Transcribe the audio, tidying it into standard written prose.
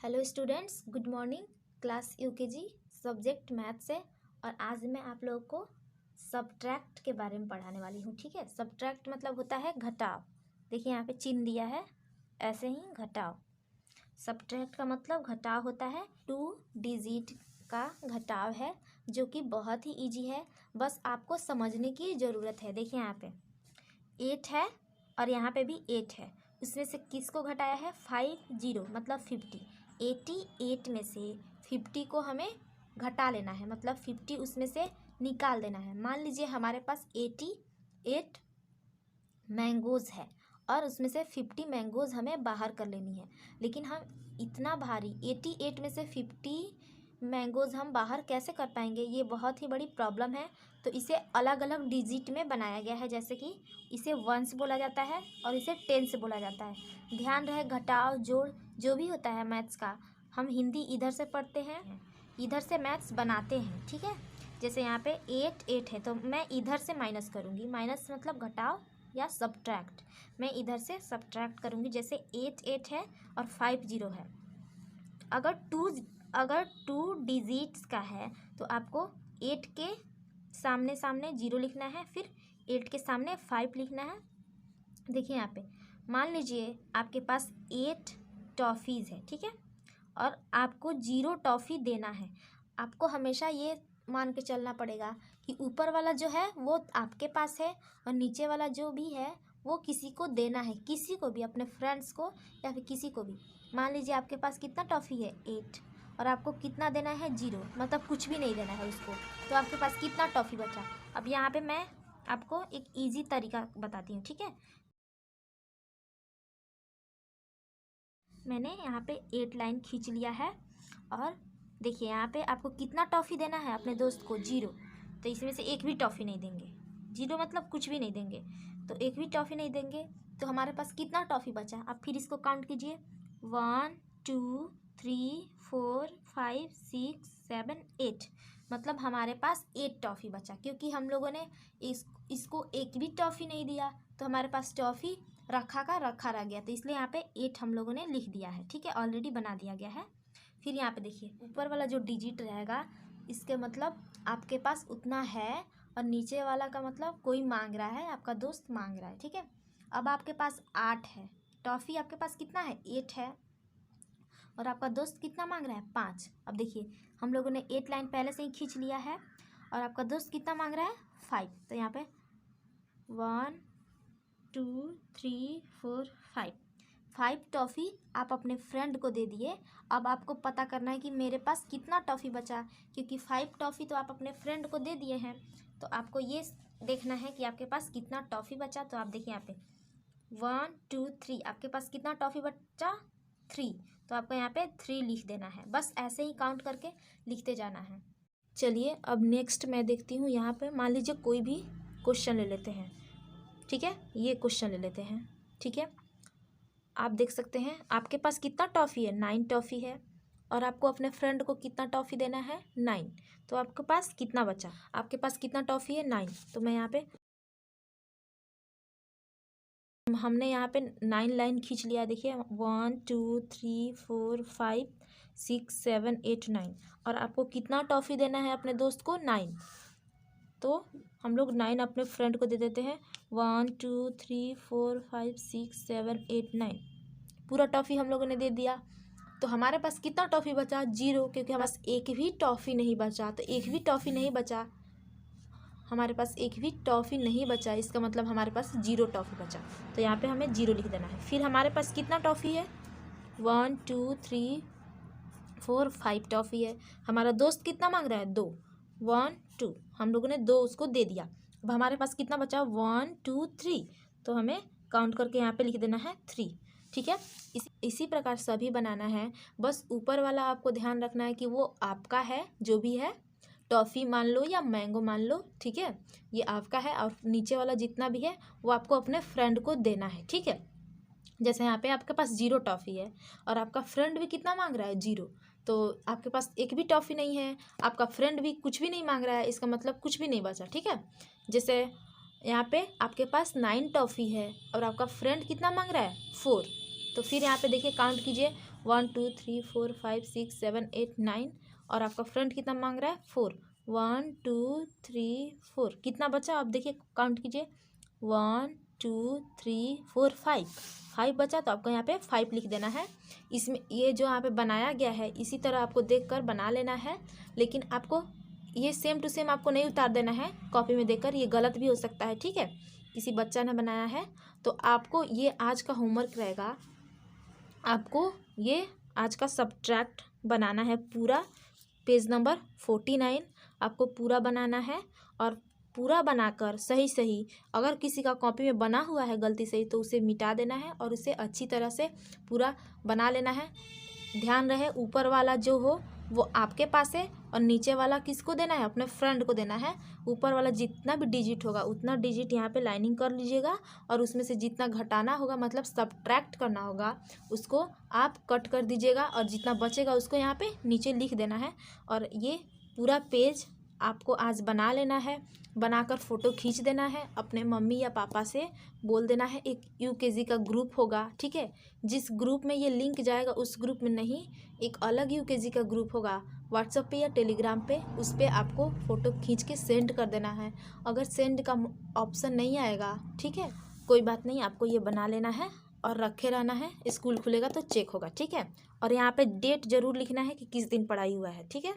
Hello students, good morning. Class UKG subject math से। और आज मैं आप लोगों को सब्ट्रैक्ट के बारे में पढ़ाने वाली हूँ। ठीक है, सब्ट्रैक्ट मतलब होता है घटाव। देखिए यहाँ पे चिन्ह दिया है, ऐसे ही घटाव। सब्ट्रैक्ट का मतलब घटाव होता है, 2 डिजिट का घटाव है, जो कि बहुत ही इजी है। बस आपको समझने की ज़रूरत है। देखिए यहाँ पे 8 है और यहाँ पे भी 8 है। उसमें से किसको घटाया है? 50 मतलब 50। 88 में से 50 को हमें घटा लेना है, मतलब 50 उसमें से निकाल देना है। मान लीजिए हमारे पास 88 मैंगोज़ है और उसमें से 50 मैंगोज़ हमें बाहर कर लेनी है। लेकिन हम इतना भारी 88 में से 50 मैंगोज़ हम बाहर कैसे कर पाएंगे? ये बहुत ही बड़ी प्रॉब्लम है। तो इसे अलग अलग डिजिट में बनाया गया है, जैसे कि इसे 1 से बोला जाता है और इसे 10 से बोला जाता है। ध्यान रहे, घटाव जोड़ जो भी होता है मैथ्स का, हम हिंदी इधर से पढ़ते हैं, इधर से मैथ्स बनाते हैं। ठीक है, जैसे यहाँ पे 8 है तो मैं इधर से माइनस करूँगी। माइनस मतलब घटाव या सब्ट्रैक्ट। मैं इधर से सब्ट्रैक्ट करूँगी। जैसे 8 है और 50 है। अगर टू डिजिट्स का है तो आपको 8 के सामने 0 लिखना है, फिर 8 के सामने 5 लिखना है। देखिए यहाँ पे मान लीजिए आपके पास 8 टॉफ़ीज़ है, ठीक है, और आपको 0 टॉफ़ी देना है। आपको हमेशा ये मान के चलना पड़ेगा कि ऊपर वाला जो है वो आपके पास है और नीचे वाला जो भी है वो किसी को देना है, किसी को भी, अपने फ्रेंड्स को या फिर किसी को भी। मान लीजिए आपके पास कितना टॉफ़ी है? 8, और आपको कितना देना है? 0, मतलब कुछ भी नहीं देना है उसको। तो आपके पास कितना टॉफ़ी बचा? अब यहाँ पे मैं आपको एक ईजी तरीका बताती हूँ। ठीक है, मैंने यहाँ पे 8 लाइन खींच लिया है और देखिए यहाँ पे आपको कितना टॉफ़ी देना है अपने दोस्त को? 0। तो इसमें से एक भी टॉफ़ी नहीं देंगे। 0 मतलब कुछ भी नहीं देंगे, तो एक भी टॉफ़ी नहीं देंगे। तो हमारे पास कितना टॉफ़ी बचा? आप फिर इसको काउंट कीजिए। 1 2 3 4 5 6 7 8, मतलब हमारे पास 8 टॉफ़ी बचा। क्योंकि हम लोगों ने इसको एक भी टॉफ़ी नहीं दिया, तो हमारे पास टॉफ़ी रखा रह गया। तो इसलिए यहाँ पे 8 हम लोगों ने लिख दिया है। ठीक है, ऑलरेडी बना दिया गया है। फिर यहाँ पे देखिए ऊपर वाला जो डिजिट रहेगा, इसके मतलब आपके पास उतना है, और नीचे वाला का मतलब कोई मांग रहा है, आपका दोस्त मांग रहा है। ठीक है, अब आपके पास 8 है टॉफ़ी, आपके पास कितना है? 8 है, और आपका दोस्त कितना मांग रहा है? 5। अब देखिए हम लोगों ने 8 लाइन पहले से ही खींच लिया है, और आपका दोस्त कितना मांग रहा है? 5। तो यहाँ पे 1 2 3 4 5 टॉफ़ी आप अपने फ्रेंड को दे दिए। अब आपको पता करना है कि मेरे पास कितना टॉफ़ी बचा, क्योंकि 5 टॉफ़ी तो आप अपने फ्रेंड को दे दिए हैं। तो आपको ये देखना है कि आपके पास कितना टॉफ़ी बचा। तो आप देखिए यहाँ पे 1 2 3, आपके पास कितना टॉफ़ी बचा? 3। तो आपको यहाँ पे 3 लिख देना है। बस ऐसे ही काउंट करके लिखते जाना है। चलिए अब नेक्स्ट मैं देखती हूँ। यहाँ पे मान लीजिए कोई भी क्वेश्चन ले लेते हैं। ठीक है, ये क्वेश्चन ले लेते हैं। ठीक है, आप देख सकते हैं आपके पास कितना टॉफ़ी है? 9 टॉफ़ी है, और आपको अपने फ्रेंड को कितना टॉफ़ी देना है? 9। तो आपके पास कितना बचा? आपके पास कितना टॉफ़ी है? 9। तो मैं यहाँ पे हमने यहाँ पे 9 लाइन खींच लिया। देखिए 1 2 3 4 5 6 7 8 9, और आपको कितना टॉफ़ी देना है अपने दोस्त को? 9। तो हम लोग 9 अपने फ्रेंड को दे देते हैं। 1 2 3 4 5 6 7 8 9, पूरा टॉफ़ी हम लोगों ने दे दिया। तो हमारे पास कितना टॉफ़ी बचा? 0, क्योंकि हमारे पास एक भी टॉफ़ी नहीं बचा। तो एक भी टॉफ़ी नहीं बचा, हमारे पास एक भी टॉफ़ी नहीं बचा, इसका मतलब हमारे पास 0 टॉफ़ी बचा। तो यहाँ पे हमें 0 लिख देना है। फिर हमारे पास कितना टॉफ़ी है? 1 2 3 4 5 टॉफ़ी है। हमारा दोस्त कितना मांग रहा है? 2। 1 2, हम लोगों ने 2 उसको दे दिया। अब हमारे पास कितना बचा? 1 2 3, तो हमें काउंट करके यहाँ पे लिख देना है 3। ठीक है, इसी प्रकार सभी बनाना है। बस ऊपर वाला आपको ध्यान रखना है कि वो आपका है, जो भी है, टॉफ़ी मान लो या मैंगो मान लो। ठीक है, ये आपका है, और नीचे वाला जितना भी है वो आपको अपने फ्रेंड को देना है। ठीक है, जैसे यहाँ पे आपके पास 0 टॉफ़ी है और आपका फ्रेंड भी कितना मांग रहा है? 0। तो आपके पास एक भी टॉफ़ी नहीं है, आपका फ्रेंड भी कुछ भी नहीं मांग रहा है, इसका मतलब कुछ भी नहीं बचा। ठीक है, जैसे यहाँ पे आपके पास 9 टॉफ़ी है और आपका फ्रेंड कितना मांग रहा है? 4। तो फिर यहाँ पे देखिए काउंट कीजिए 1 2 3 4 5 6 7 8 9 और आपका फ्रंट कितना मांग रहा है 4। 1 2 3 4 कितना बचा आप देखिए काउंट कीजिए 1 2 3 4 5 बचा तो आपको यहाँ पे 5 लिख देना है। इसमें ये जो यहाँ पे बनाया गया है इसी तरह आपको देखकर बना लेना है, लेकिन आपको ये सेम टू सेम आपको नहीं उतार देना है कॉपी में देखकर, ये गलत भी हो सकता है, ठीक है। किसी बच्चा ने बनाया है तो आपको ये आज का होमवर्क रहेगा, आपको ये आज का सब्ट्रैक्ट बनाना है पूरा, पेज नंबर 49 आपको पूरा बनाना है। और पूरा बनाकर सही सही अगर किसी का कॉपी में बना हुआ है गलती से तो उसे मिटा देना है और उसे अच्छी तरह से पूरा बना लेना है। ध्यान रहे ऊपर वाला जो हो वो आपके पास है और नीचे वाला किसको देना है, अपने फ्रेंड को देना है। ऊपर वाला जितना भी डिजिट होगा उतना डिजिट यहाँ पे लाइनिंग कर लीजिएगा और उसमें से जितना घटाना होगा मतलब सब्ट्रैक्ट करना होगा उसको आप कट कर दीजिएगा और जितना बचेगा उसको यहाँ पे नीचे लिख देना है। और ये पूरा पेज आपको आज बना लेना है, बनाकर फ़ोटो खींच देना है, अपने मम्मी या पापा से बोल देना है। एक यूकेजी का ग्रुप होगा, ठीक है, जिस ग्रुप में ये लिंक जाएगा उस ग्रुप में नहीं, एक अलग यूकेजी का ग्रुप होगा व्हाट्सएप पे या टेलीग्राम पे, उस पर आपको फ़ोटो खींच के सेंड कर देना है। अगर सेंड का ऑप्शन नहीं आएगा, ठीक है, कोई बात नहीं, आपको ये बना लेना है और रखे रहना है, स्कूल खुलेगा तो चेक होगा, ठीक है। और यहाँ पे डेट ज़रूर लिखना है कि किस दिन पढ़ाई हुआ है, ठीक है।